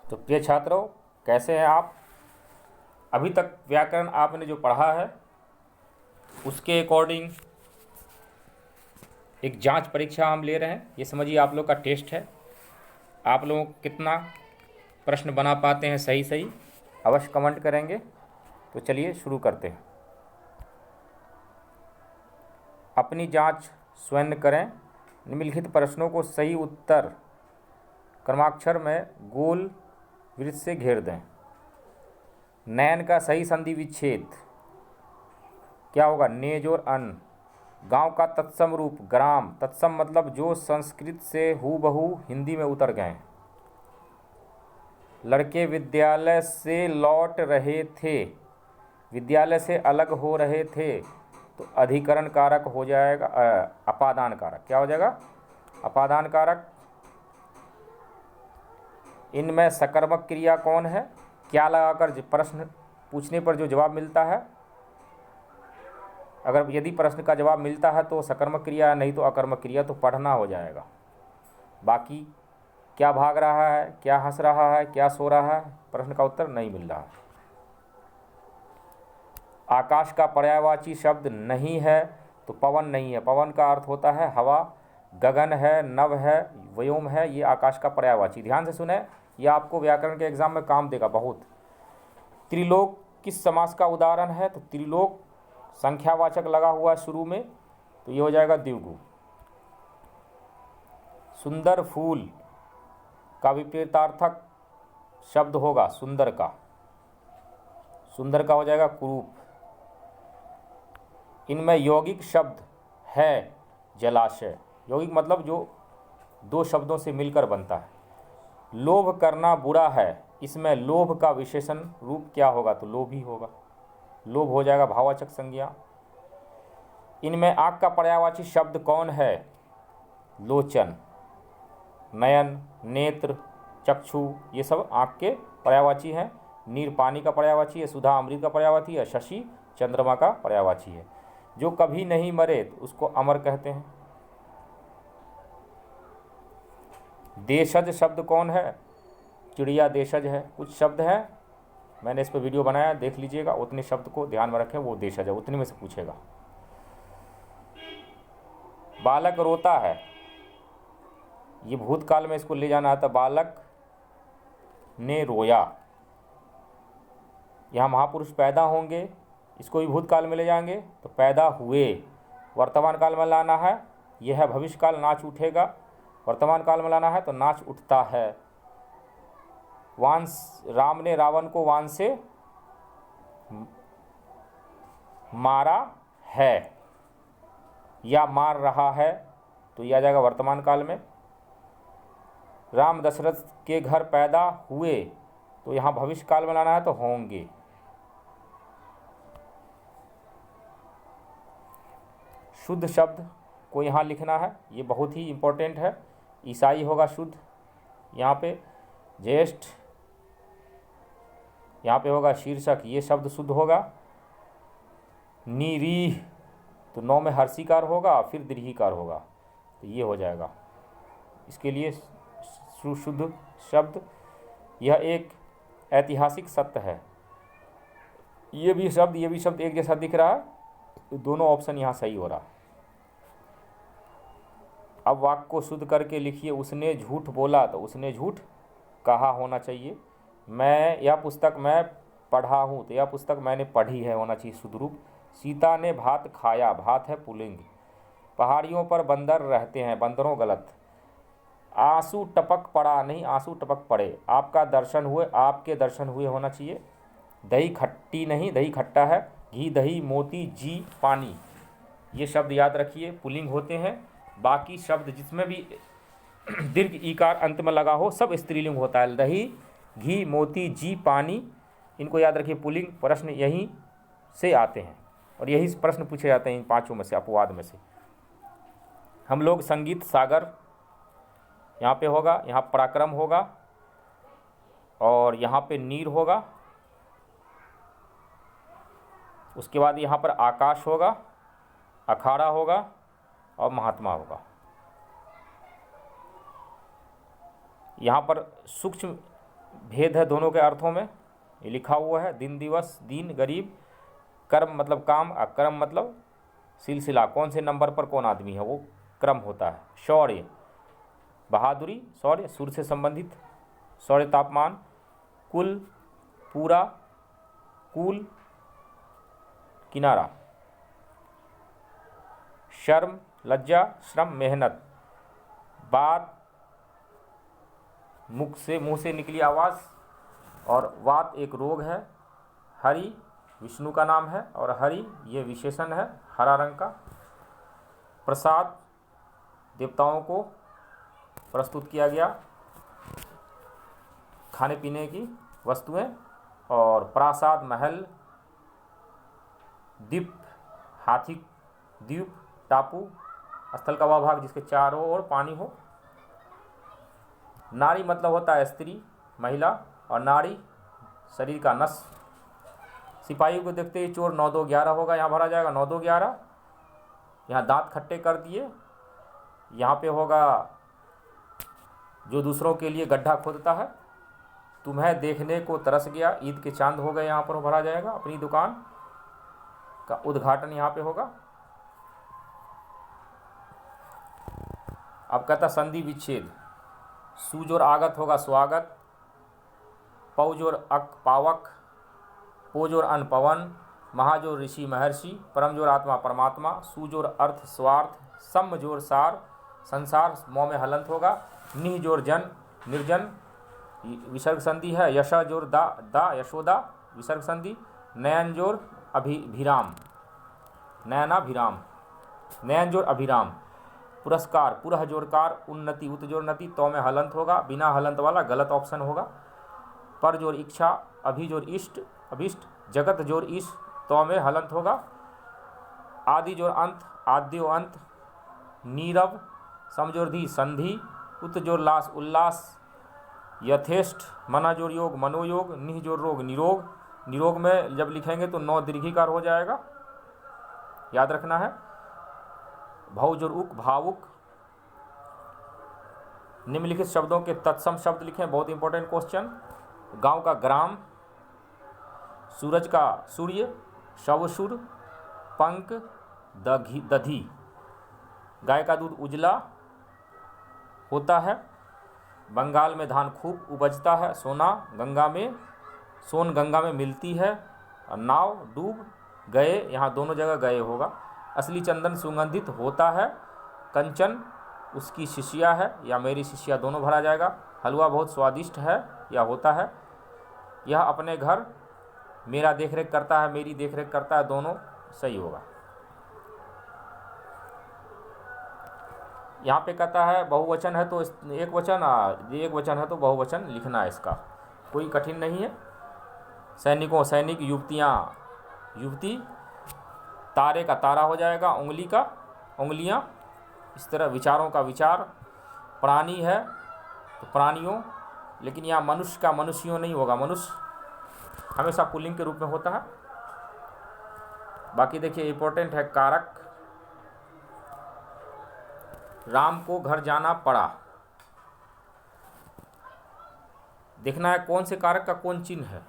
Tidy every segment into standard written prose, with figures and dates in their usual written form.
तो प्रिय छात्रों, कैसे हैं आप? अभी तक व्याकरण आपने जो पढ़ा है उसके अकॉर्डिंग एक जांच परीक्षा हम ले रहे हैं। ये समझिए आप लोग का टेस्ट है। आप लोग कितना प्रश्न बना पाते हैं सही सही अवश्य कमेंट करेंगे। तो चलिए शुरू करते हैं। अपनी जांच स्वयं करें। निम्नलिखित प्रश्नों को सही उत्तर क्रमाक्षर में गोल वृत्त से घेर दें। नैन का सही संधि विच्छेद क्या होगा? नेज और अन। गांव का तत्सम रूप ग्राम। तत्सम मतलब जो संस्कृत से हूबहू हिंदी में उतर गए। लड़के विद्यालय से लौट रहे थे, विद्यालय से अलग हो रहे थे, तो अधिकरण कारक हो जाएगा अपादान कारक। क्या हो जाएगा? अपादान कारक। इनमें सकर्मक क्रिया कौन है? क्या लगाकर प्रश्न पूछने पर जो जवाब मिलता है, अगर यदि प्रश्न का जवाब मिलता है तो सकर्मक क्रिया, नहीं तो अकर्मक क्रिया, तो पढ़ना हो जाएगा। बाकी क्या भाग रहा है, क्या हंस रहा है, क्या सो रहा है, प्रश्न का उत्तर नहीं मिल रहा है। आकाश का पर्यायवाची शब्द नहीं है तो पवन नहीं है। पवन का अर्थ होता है हवा। गगन है, नभ है, व्योम है, ये आकाश का पर्यायवाची। ध्यान से सुने, ये आपको व्याकरण के एग्जाम में काम देगा बहुत। त्रिलोक किस समास का उदाहरण है? तो त्रिलोक संख्यावाचक लगा हुआ है शुरू में, तो ये हो जाएगा द्विगु। सुंदर फूल का विपरीतार्थक शब्द होगा सुंदर का। सुंदर का हो जाएगा कुरूप। इनमें यौगिक शब्द है जलाशय। यौगिक मतलब जो दो शब्दों से मिलकर बनता है। लोभ करना बुरा है, इसमें लोभ का विशेषण रूप क्या होगा? तो लोभ ही होगा। लोभ हो जाएगा भाववाचक संज्ञा। इनमें आँख का पर्यायवाची शब्द कौन है? लोचन, नयन, नेत्र, चक्षु, ये सब आँख के पर्यायवाची हैं। नीर पानी का पर्यायवाची है, सुधा अमृत का पर्यायवाची है, शशि चंद्रमा का पर्यायवाची है। जो कभी नहीं मरे तो उसको अमर कहते हैं। देशज शब्द कौन है? चिड़िया देशज है। कुछ शब्द हैं, मैंने इस पर वीडियो बनाया, देख लीजिएगा। उतने शब्द को ध्यान में रखें, वो देशज है, उतने में से पूछेगा। बालक रोता है, ये भूतकाल में इसको ले जाना था। बालक ने रोया। यहाँ महापुरुष पैदा होंगे, इसको भी भूतकाल में ले जाएंगे, तो पैदा हुए। वर्तमान काल में लाना है, यह है भविष्यकाल, नाच उठेगा। वर्तमान काल में लाना है तो नाच उठता है। वांस, राम ने रावण को वान से मारा है या मार रहा है, तो यह आ जाएगा वर्तमान काल में। राम दशरथ के घर पैदा हुए, तो यहाँ भविष्य काल में लाना है तो होंगे। शुद्ध शब्द को यहाँ लिखना है, ये बहुत ही इम्पोर्टेंट है। ईसाई होगा शुद्ध, यहाँ पे ज्येष्ठ, यहाँ पे होगा शीर्षक, ये शब्द शुद्ध होगा। निरीह, तो नौ में हर्षिकार होगा, फिर दीर्घिकार होगा, तो ये हो जाएगा। इसके लिए शुद्ध शब्द, यह एक ऐतिहासिक सत्य है। ये भी शब्द एक जैसा दिख रहा है, तो दोनों ऑप्शन यहाँ सही हो रहा। अब वाक्य को शुद्ध करके लिखिए। उसने झूठ बोला, तो उसने झूठ कहा होना चाहिए। यह पुस्तक मैं पढ़ा हूँ, तो यह पुस्तक मैंने पढ़ी है होना चाहिए शुद्ध रूप। सीता ने भात खाया, भात है पुल्लिंग। पहाड़ियों पर बंदर रहते हैं, बंदरों गलत। आंसू टपक पड़ा, नहीं आंसू टपक पड़े। आपका दर्शन हुए, आपके दर्शन हुए होना चाहिए। दही खट्टी नहीं, दही खट्टा है। घी, दही, मोती, जी, पानी, ये शब्द याद रखिए, पुल्लिंग होते हैं। बाकी शब्द जिसमें भी दीर्घ ईकार अंत में लगा हो सब स्त्रीलिंग होता है। दही, घी, मोती, जी, पानी, इनको याद रखिए, पुल्लिंग। प्रश्न यहीं से आते हैं और यही प्रश्न पूछे जाते हैं इन पांचों में से, अपवाद में से। हम लोग संगीत सागर यहाँ पे होगा, यहाँ पराक्रम होगा, और यहाँ पे नीर होगा। उसके बाद यहाँ पर आकाश होगा, अखाड़ा होगा और महात्मा होगा। यहाँ पर सूक्ष्म भेद है दोनों के अर्थों में, ये लिखा हुआ है। दिन दिवस, दीन गरीब, कर्म मतलब काम, अक्रम मतलब सिलसिला, कौन से नंबर पर कौन आदमी है वो क्रम होता है। शौर्य बहादुरी, शौर्य सूर्य से संबंधित, शौर्य तापमान। कुल पूरा, कूल किनारा। शर्म लज्जा, श्रम मेहनत। बात मुख से निकली आवाज़, और वात एक रोग है। हरि विष्णु का नाम है, और हरि ये विशेषण है हरा रंग का। प्रसाद देवताओं को प्रस्तुत किया गया, खाने पीने की वस्तुएं। और प्रासाद महल। द्वीप हाथी, द्वीप टापू, स्थल का वह भाग जिसके चारों ओर पानी हो। नारी मतलब होता है स्त्री, महिला, और नाड़ी शरीर का नस। सिपाही को देखते ही चोर 9 2 11 होगा, यहाँ भरा जाएगा 9 2 11। यहाँ दांत खट्टे कर दिए, यहाँ पे होगा जो दूसरों के लिए गड्ढा खोदता है। तुम्हें देखने को तरस गया, ईद के चांद हो गए, यहाँ पर भरा जाएगा। अपनी दुकान का उद्घाटन यहाँ पे होगा। अब कहता संधि विच्छेद। सूजोर आगत होगा स्वागत, पौजोर अक पावक, पोजोर अन पवन, महाजोर ऋषि महर्षि, परमजोर आत्मा परमात्मा, सूजोर अर्थ स्वार्थ, समजोर सार संसार, मौ में हलंत होगा। निहजोर जन निर्जन विसर्ग संधि है। यशा जोर दा दा यशोदा विसर्ग संधि। नयन जोर अभिराम, नयनाभिराम, नयन जोर अभिराम। पुरस्कार पुरह जोरकार, उन्नति उत जोर नति, तो में हलंत होगा। बिना हलंत वाला गलत ऑप्शन होगा। पर जोर इच्छा, अभि जोर इष्ट अभिष्ट, जगत जोर ईश, तो में हलंत होगा। आदि जोर अंत, आद्यो अंत। नीरव समजोर धी संधि, उत जोर लास उल्लास। यथेष्ट मना जोर योग मनोयोग, निह जोर रोग निरोग। निरोग में जब लिखेंगे तो 9 दीर्घिकार हो जाएगा, याद रखना है। भव जोर उक भावुक। निम्नलिखित शब्दों के तत्सम शब्द लिखें, बहुत इंपॉर्टेंट क्वेश्चन। गांव का ग्राम, सूरज का सूर्य, शवशुर, पंक दधी। गाय का दूध उजला होता है। बंगाल में धान खूब उपजता है। सोना गंगा में, सोन गंगा में मिलती है। नाव डूब गए, यहाँ दोनों जगह गए होगा। असली चंदन सुगंधित होता है। कंचन उसकी शिष्या है या मेरी शिष्या, दोनों भरा जाएगा। हलवा बहुत स्वादिष्ट है या होता है। यह अपने घर, मेरा देखरेख करता है, मेरी देखरेख करता है, दोनों सही होगा। यहाँ पे कहता है बहुवचन है तो एक वचन, एक वचन है तो बहुवचन लिखना है। इसका कोई कठिन नहीं है। सैनिकों सैनिक, युवतियाँ युवती, तारे का तारा हो जाएगा, उंगली का उंगलियाँ। इस तरह विचारों का विचार। प्राणी है तो प्राणियों, लेकिन यहाँ मनुष्य का मनुष्यों नहीं होगा। मनुष्य हमेशा पुल्लिंग के रूप में होता है। बाकी देखिए इंपॉर्टेंट है कारक। राम को घर जाना पड़ा। देखना है कौन से कारक का कौन चिन्ह है।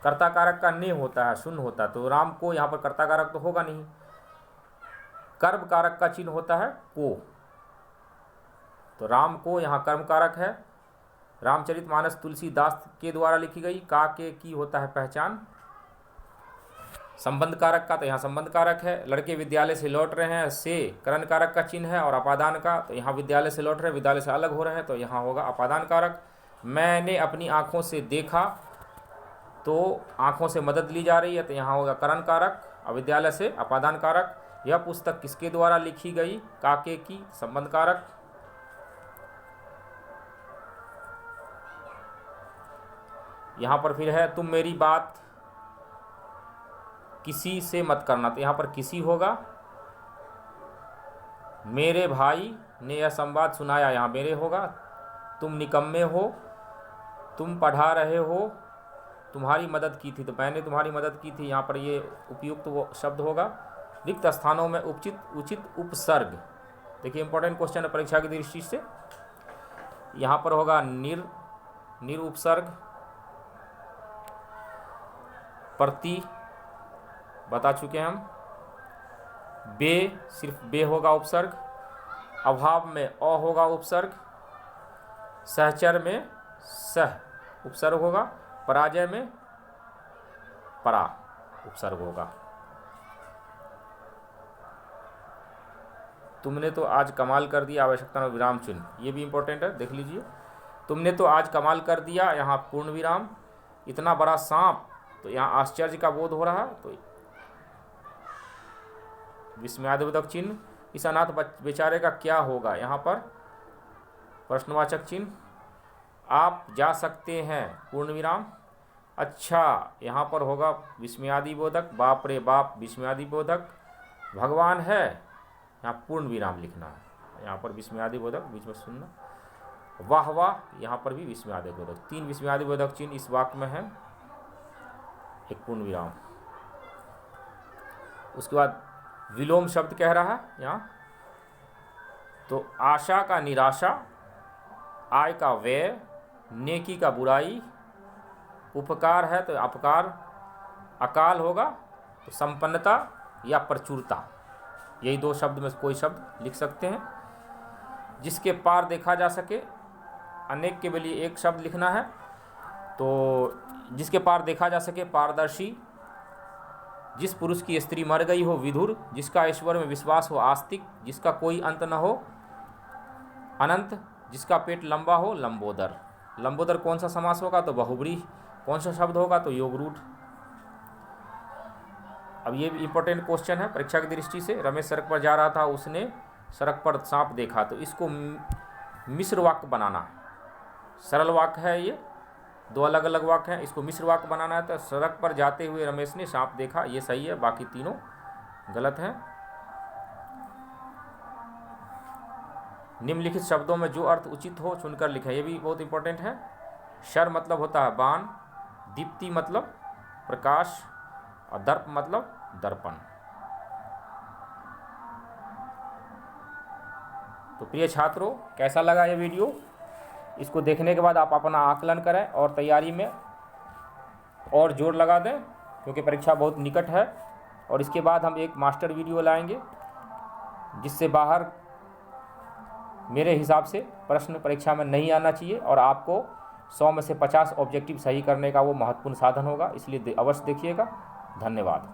कर्ता कारक का ने होता है, शून्य होता है, तो राम को यहाँ पर कर्ता कारक तो होगा नहीं। कर्म कारक का चिन्ह होता है को, तो राम को यहाँ कर्म कारक है। रामचरितमानस तुलसीदास के द्वारा लिखी गई। का के की होता है पहचान। संबंध कारक का तो यहाँ संबंध कारक है। लड़के विद्यालय से लौट रहे हैं, से करण कारक का चिन्ह है। और अपादान का तो यहाँ विद्यालय से लौट रहे हैं, विद्यालय से अलग हो रहे हैं, तो यहाँ होगा अपादान कारक। मैंने अपनी आँखों से देखा, तो आँखों से मदद ली जा रही है, तो यहाँ होगा करण कारक। अविद्यालय से अपादान कारक। यह पुस्तक किसके द्वारा लिखी गई, काके की, संबंध कारक। यहाँ पर फिर है तुम मेरी बात किसी से मत करना, तो यहाँ पर किसी होगा। मेरे भाई ने यह संवाद सुनाया, यहाँ मेरे होगा। तुम निकम्मे हो, तुम पढ़ा रहे हो, तुम्हारी मदद की थी, तो मैंने तुम्हारी मदद की थी, यहाँ पर ये उपयुक्त वो शब्द होगा। रिक्त स्थानों में उचित उपसर्ग। देखिए इंपॉर्टेंट क्वेश्चन है परीक्षा की दृष्टि से। यहाँ पर होगा निरुपसर्ग प्रति बता चुके हम। बे सिर्फ बे होगा उपसर्ग, अभाव में अ होगा उपसर्ग, सहचर में सह उपसर्ग होगा, पराजय में परा उपसर्ग होगा। तुमने तो आज कमाल कर दिया, आवश्यकता में विराम चिन्ह, ये भी इंपॉर्टेंट है, देख लीजिए। तुमने तो आज कमाल कर दिया, यहाँ पूर्ण विराम। इतना बड़ा सांप, तो यहाँ आश्चर्य का बोध हो रहा है, तो विस्मयादिबोधक चिन्ह। इस अनाथ बेचारे का क्या होगा, यहाँ पर प्रश्नवाचक चिन्ह। आप जा सकते हैं पूर्ण विराम। अच्छा, यहाँ पर होगा विस्मयादिबोधक, बाप रे बाप विस्मयादिबोधक, भगवान है, यहाँ पूर्ण विराम लिखना है। यहाँ पर विस्मयादिबोधक बीच में सुनना, वाह वाह, यहाँ पर भी विस्मयादिबोधक। 3 विस्मयादिबोधक चिन्ह इस वाक्य में है, एक पूर्ण विराम। उसके बाद विलोम शब्द कह रहा है यहाँ, तो आशा का निराशा, आय का व्यय, नेकी का बुराई, उपकार है तो अपकार, अकाल होगा तो संपन्नता या प्रचुरता, यही 2 शब्द में कोई शब्द लिख सकते हैं। जिसके पार देखा जा सके, अनेक के लिए एक शब्द लिखना है, तो जिसके पार देखा जा सके पारदर्शी, जिस पुरुष की स्त्री मर गई हो विधुर, जिसका ईश्वर में विश्वास हो आस्तिक, जिसका कोई अंत न हो अनंत, जिसका पेट लंबा हो लंबोदर। लंबोदर कौन सा समास होगा, तो बहुब्रीहि। कौन सा शब्द होगा, तो योगरूढ़। अब ये भी इंपॉर्टेंट क्वेश्चन है परीक्षा की दृष्टि से। रमेश सड़क पर जा रहा था, उसने सड़क पर सांप देखा, तो इसको मिश्र वाक्य बनाना है। सरल वाक्य है ये, 2 अलग अलग वाक्य हैं, इसको मिश्र वाक्य बनाना है। तो सड़क पर जाते हुए रमेश ने सांप देखा, ये सही है, बाकी तीनों गलत हैं। निम्नलिखित शब्दों में जो अर्थ उचित हो चुनकर लिखें, ये भी बहुत इंपॉर्टेंट है। शर मतलब होता है बाण, दीप्ति मतलब प्रकाश, और दर्प मतलब दर्पण। तो प्रिय छात्रों, कैसा लगा ये वीडियो? इसको देखने के बाद आप अपना आकलन करें और तैयारी में और जोर लगा दें, क्योंकि परीक्षा बहुत निकट है। और इसके बाद हम एक मास्टर वीडियो लाएंगे, जिससे बाहर मेरे हिसाब से प्रश्न परीक्षा में नहीं आना चाहिए, और आपको 100 में से 50 ऑब्जेक्टिव सही करने का वो महत्वपूर्ण साधन होगा। इसलिए अवश्य देखिएगा। धन्यवाद।